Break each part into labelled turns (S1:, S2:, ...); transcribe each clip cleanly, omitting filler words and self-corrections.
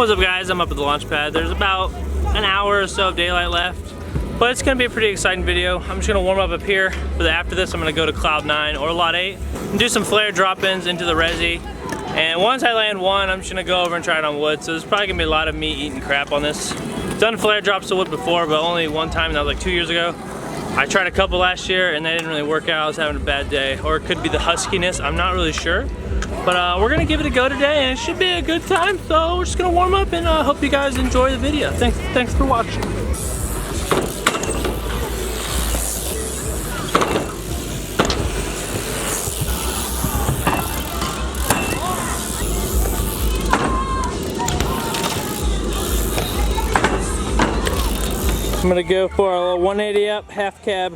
S1: What's up guys, I'm up at the launch pad. There's about an hour or so of daylight left, but it's gonna be a pretty exciting video. I'm just gonna warm up here, but after this I'm gonna go to Cloud 9 or Lot 8 and do some flare drop-ins into the resi. And once I land one, I'm just gonna go over and try it on wood. So there's probably gonna be a lot of me eating crap on this. Done flare drops to wood before, but only one time, and that was like 2 years ago. I tried a couple last year and they didn't really work out. I was having a bad day, or it could be the huskiness, I'm not really sure. But we're gonna give it a go today, and it should be a good time. So we're just gonna warm up, and hope you guys enjoy the video. Thanks for watching. I'm gonna go for a little 180 up, half cab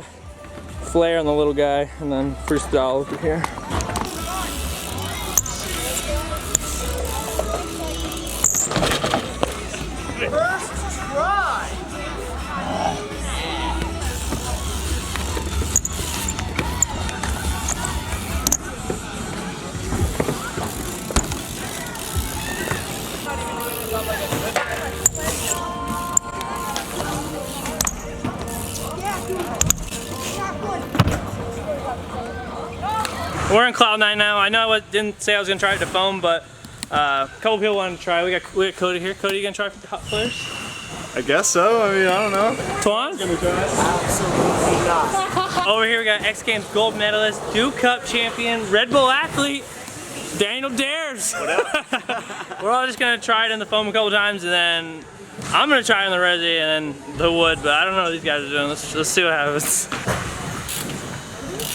S1: flare on the little guy, and then freestyle over here.
S2: First try!
S1: We're in Cloud 9 now. I know I didn't say I was gonna try it to foam, but a couple people wanted to try. We got Cody here. Cody, you gonna try for hot flares?
S3: I guess so. I mean, I don't know.
S1: Twan?
S2: Absolutely not.
S1: Over here we got X Games gold medalist, Duke Cup champion, Red Bull athlete, Daniel Dares.
S3: What up?
S1: We're all just gonna try it in the foam a couple times, and then I'm gonna try it in the resi and then the wood, but I don't know what these guys are doing. Let's see what happens.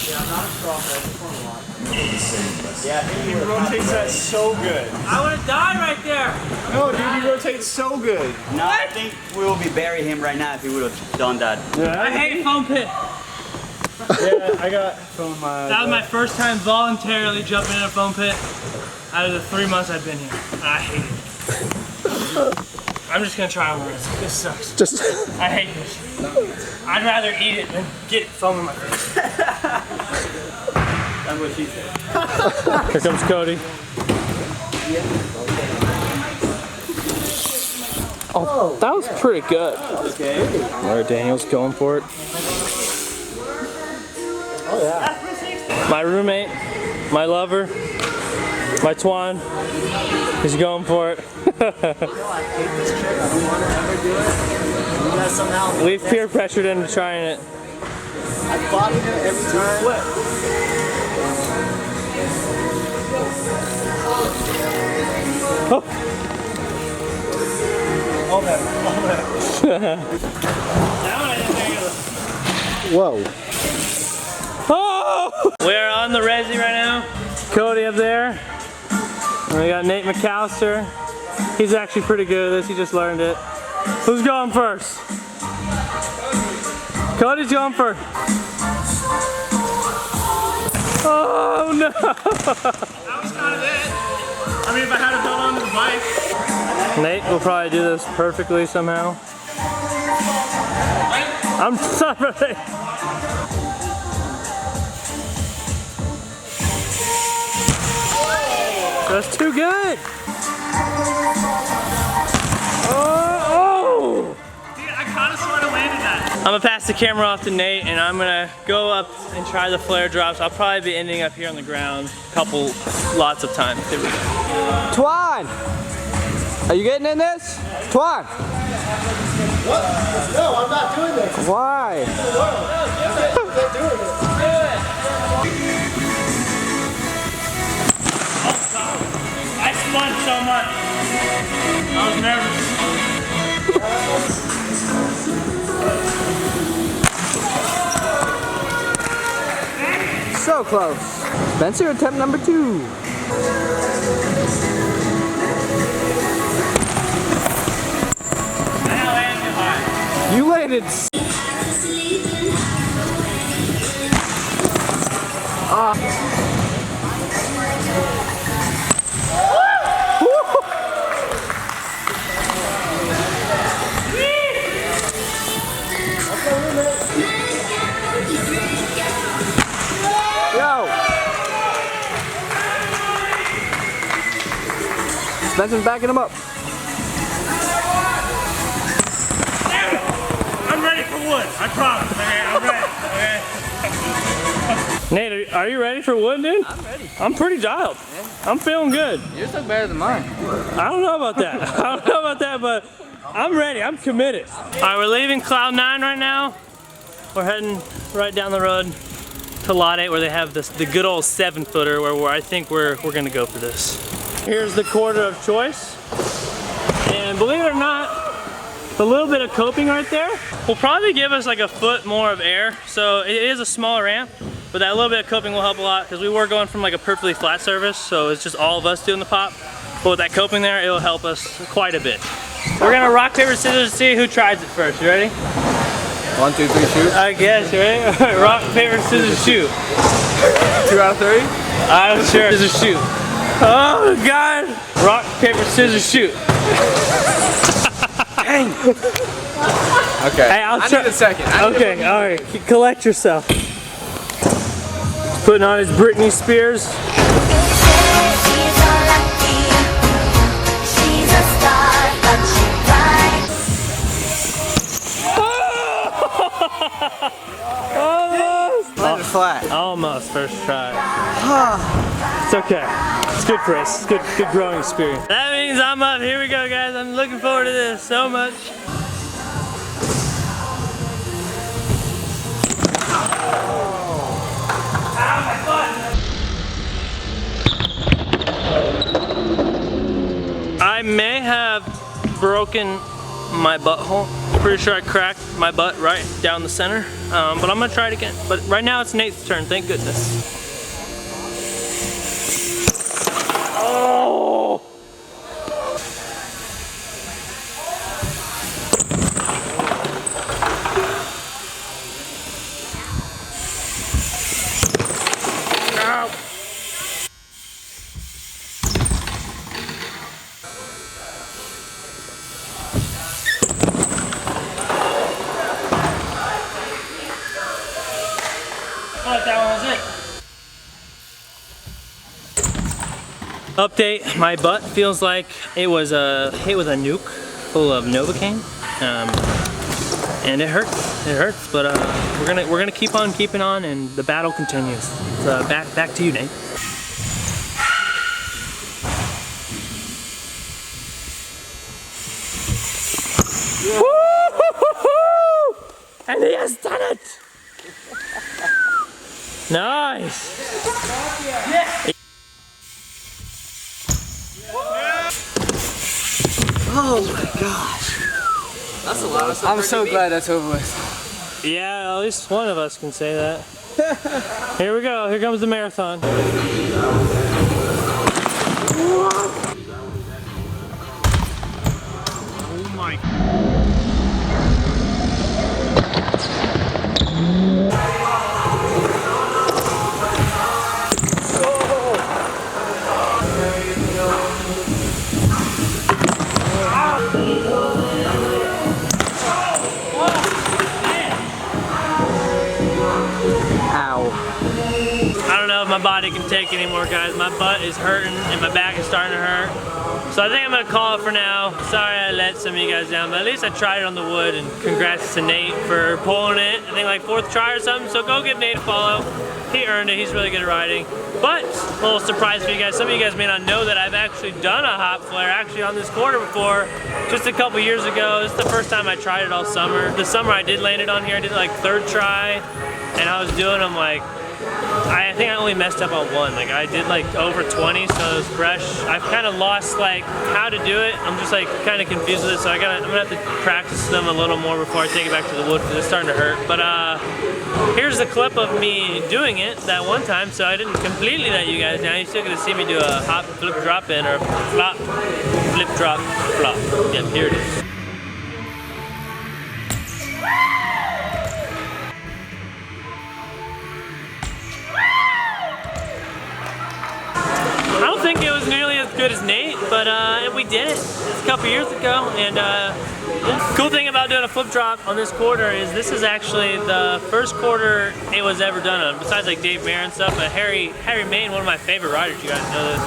S2: Yeah, I'm not a strong one.
S3: Yeah, he rotates that so good.
S1: I would have died right there.
S3: No, dude, he rotates so good.
S4: No, I think we will be burying him right now if he would have done that.
S3: Yeah,
S1: I hate foam pit.
S3: yeah, I got foam.
S1: That was my first time voluntarily jumping in a foam pit out of the 3 months I've been here. I hate it. I'm just gonna try on the rest. This sucks. I hate this. I'd rather eat it than get foam in my face.
S4: That's what she said.
S1: Here comes Cody. Oh, that was pretty good.
S4: Okay.
S1: Alright, Daniel's going for it.
S2: Oh yeah.
S1: My roommate, my lover, my Twan, he's going for it.
S2: I hate this trick. I don't want to ever do it. You guys somehow.
S1: We've peer pressured him to trying it.
S2: I fought him every time.
S1: Oh.
S2: All that. Whoa.
S1: Oh! We're on the resi right now. Cody up there. And we got Nate McAllister. He's actually pretty good at this, he just learned it. Who's going first? Cody's going first. Oh no!
S3: That was kind of it. I mean, if I had to build onto the bike.
S1: Nate will probably do this perfectly somehow. I'm sorry. That's too good. Oh!
S3: Dude, I kind of sort of landed that.
S1: I'm gonna pass the camera off to Nate, and I'm gonna go up and try the flare drops. I'll probably be ending up here on the ground lots of times. Here we go.
S5: Twan! Are you getting in this? Twan!
S2: What? No, I'm not doing this.
S5: Why?
S2: I'm not doing it.
S1: I spun so much. I was nervous.
S5: So close. Spencer, attempt number 2. You landed. Benson's backing him up.
S3: wood. I promise. Okay, I'm ready. Okay.
S1: Nate, are you ready for wood, dude?
S5: I'm ready.
S1: I'm pretty dialed. I'm feeling good.
S5: Yours look better than mine.
S1: I don't know about that. I don't know about that, but I'm ready. I'm committed. All right, we're leaving Cloud 9 right now. We're heading right down the road to Lot 8 where they have this, the good old 7-footer where I think we're gonna go for this. Here's the quarter of choice. And believe it or not, the little bit of coping right there will probably give us like a foot more of air. So it is a smaller ramp, but that little bit of coping will help a lot because we were going from like a perfectly flat surface, so it's just all of us doing the pop. But with that coping there, it'll help us quite a bit. We're gonna rock, paper, scissors to see who tries it first. You ready?
S5: 1, 2, 3, shoot.
S1: I guess, you ready? All right, rock, paper, scissors, shoot.
S5: 2 out of 3.
S1: I'm sure. Scissors, shoot. Oh God! Rock, paper, scissors, shoot. Dang.
S5: Okay.
S1: Hey, I'll try.
S5: Need a second.
S1: Okay, all right. Collect yourself. Putting on his Britney Spears.
S6: She's unlucky. She's a star, but she cries.
S1: Almost.
S5: Land it flat.
S1: Almost first try. It's okay. It's good for us. It's good growing experience. That means I'm up. Here we go, guys. I'm looking forward to this so much. I may have broken my butthole. Pretty sure I cracked my butt right down the center, but I'm gonna try it again. But right now it's Nate's turn, thank goodness. Oh! Ow. That one was it. Update, my butt feels like it was hit with a nuke full of Novocaine. And it hurts, but we're gonna keep on keeping on and the battle continues. So back to you, Nate. Woo-hoo-hoo-hoo! And he has done it! Nice! Yeah.
S5: Oh my gosh. That's a lot of stuff. I'm so glad that's over with.
S1: Yeah, at least one of us can say that. Here we go. Here comes the marathon.
S3: Oh my.
S1: I don't know if my body can take anymore, guys. My butt is hurting and my back is starting to hurt. So I think I'm gonna call it for now. Sorry I let some of you guys down, but at least I tried it on the wood, and congrats to Nate for pulling it. I think like 4th try or something, so go give Nate a follow. He earned it, he's really good at riding. But, a little surprise for you guys, some of you guys may not know that I've actually done a hop flare actually on this quarter before, just a couple years ago. This is the first time I tried it all summer. The summer I did land it on here, I did it like 3rd try, and I was doing them like, I think I only messed up on one. Like I did like over 20, so it was fresh. I've kind of lost like how to do it. I'm just like kind of confused with it, so I'm gonna have to practice them a little more before I take it back to the wood because it's starting to hurt. But here's the clip of me doing it that one time, so I didn't completely let you guys down. You're still gonna see me do a hop, flip, drop in, or flop, flip, drop, flop. Yep, here it is. I don't think it was nearly as good as Nate, but we did it. It's a couple years ago, and Cool thing about doing a flip drop on this quarter is this is actually the first quarter it was ever done on. Besides like Dave Mayer and stuff, but Harry Main, one of my favorite riders, you guys know this,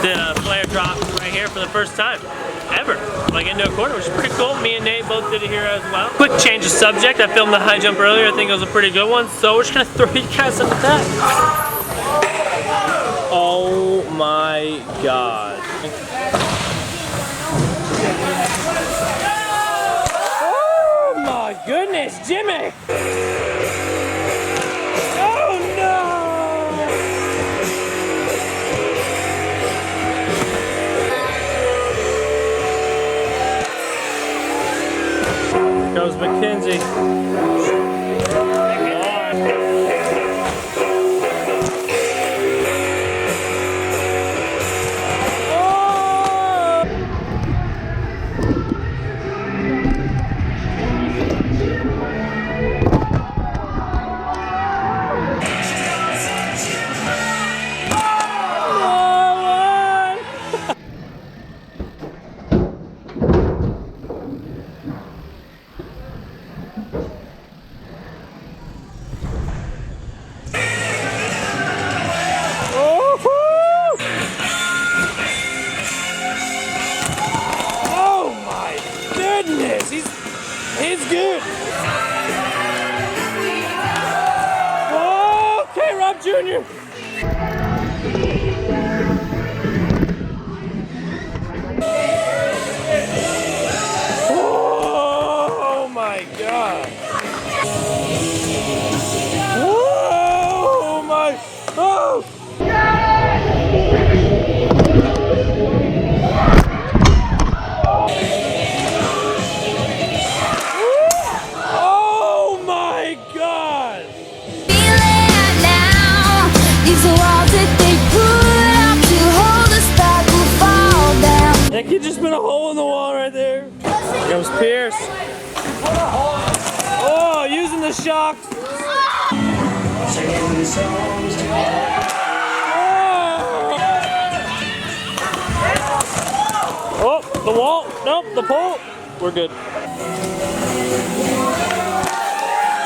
S1: did a flare drop right here for the first time ever, like into a quarter, which is pretty cool. Me and Nate both did it here as well. Quick change of subject. I filmed the high jump earlier. I think it was a pretty good one, so we're just gonna throw you guys into that. Oh my god. Oh my goodness, Jimmy! Oh no! Goes McKenzie. He's good. Oh, K-Rob Jr. Oh my god. Oh my. Oh. That kid just put a hole in the wall right there. Here comes Pierce. Oh, using the shocks. Oh, the wall. Nope, the pole. We're good.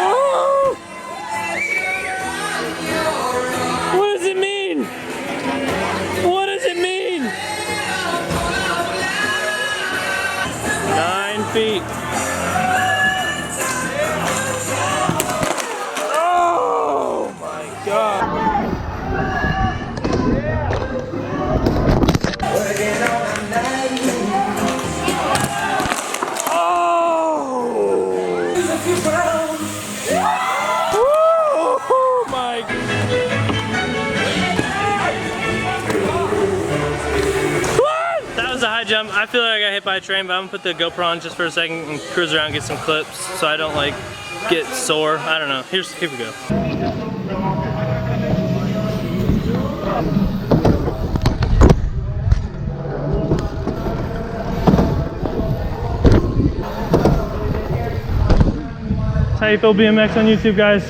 S1: Oh. What does it mean? What does it mean? 9 feet. Oh my god. Oh my god. That was a high jump. I feel like I got hit by a train, but I'm gonna put the GoPro on just for a second and cruise around and get some clips so I don't like get sore. I don't know. Here we go. That's how you feel BMX on YouTube, guys.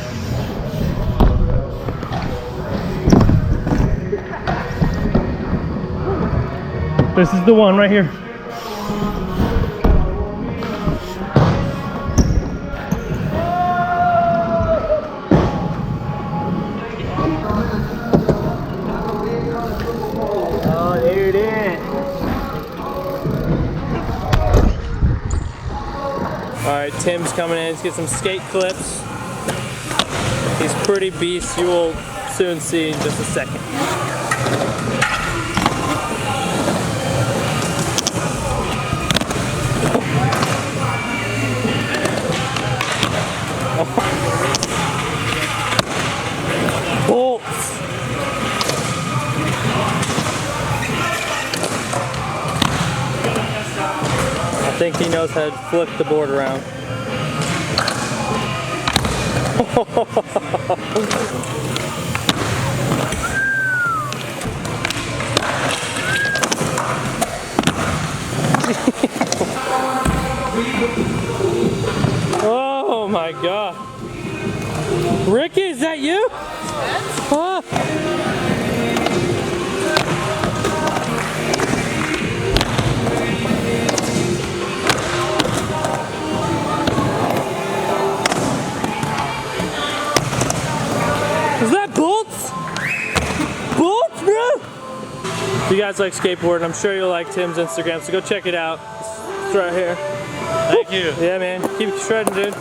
S1: This is the one right here.
S2: Oh, there it is.
S1: All right, Tim's coming in. Let's get some skate clips. He's pretty beast. You will soon see in just a second. Bolts. I think he knows how to flip the board around. Oh my god. Ricky, is that you? Huh? guys like skateboarding, I'm sure you'll like Tim's Instagram, so go check it out. It's right here.
S3: Thank you.
S1: Yeah, man. Keep shredding, dude.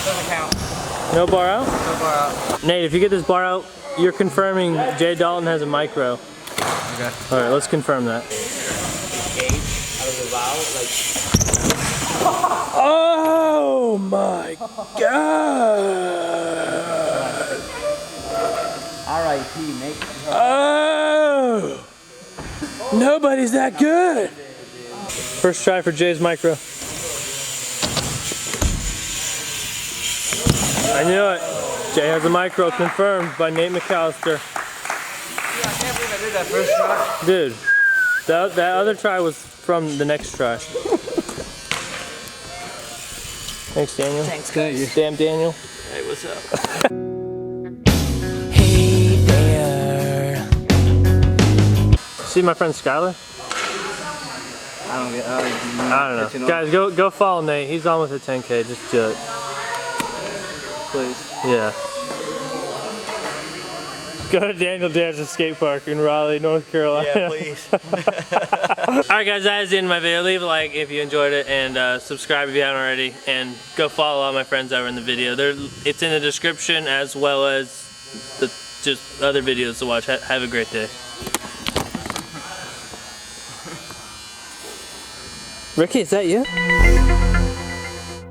S5: Doesn't count.
S1: No bar out?
S5: No bar out.
S1: Nate, if you get this bar out, you're confirming Jay Dalton has a micro.
S5: Okay.
S1: Alright, let's confirm that. Oh my god!
S4: R.I.P. mate.
S1: Oh! Nobody's that good! First try for Jay's micro. I knew it. Jay has a micro confirmed by Nate McAllister.
S5: I can't believe I did that first try.
S1: Dude, that other try was from the next try. Thanks, Daniel.
S5: Thanks, guys.
S1: Damn, Daniel.
S5: Hey, what's up?
S6: Hey there.
S1: See my friend Skylar?
S5: I don't get.
S1: I don't know. Guys, go follow Nate. He's on with a 10K. Just do it.
S5: Please.
S1: Yeah. Go to Daniel Dance's skate park in Raleigh, North Carolina.
S5: Yeah, please.
S1: Alright guys, that is the end of my video. Leave a like if you enjoyed it, and subscribe if you haven't already, and go follow all my friends that were in the video. It's in the description, as well as just other videos to watch. Have a great day. Ricky, is that you?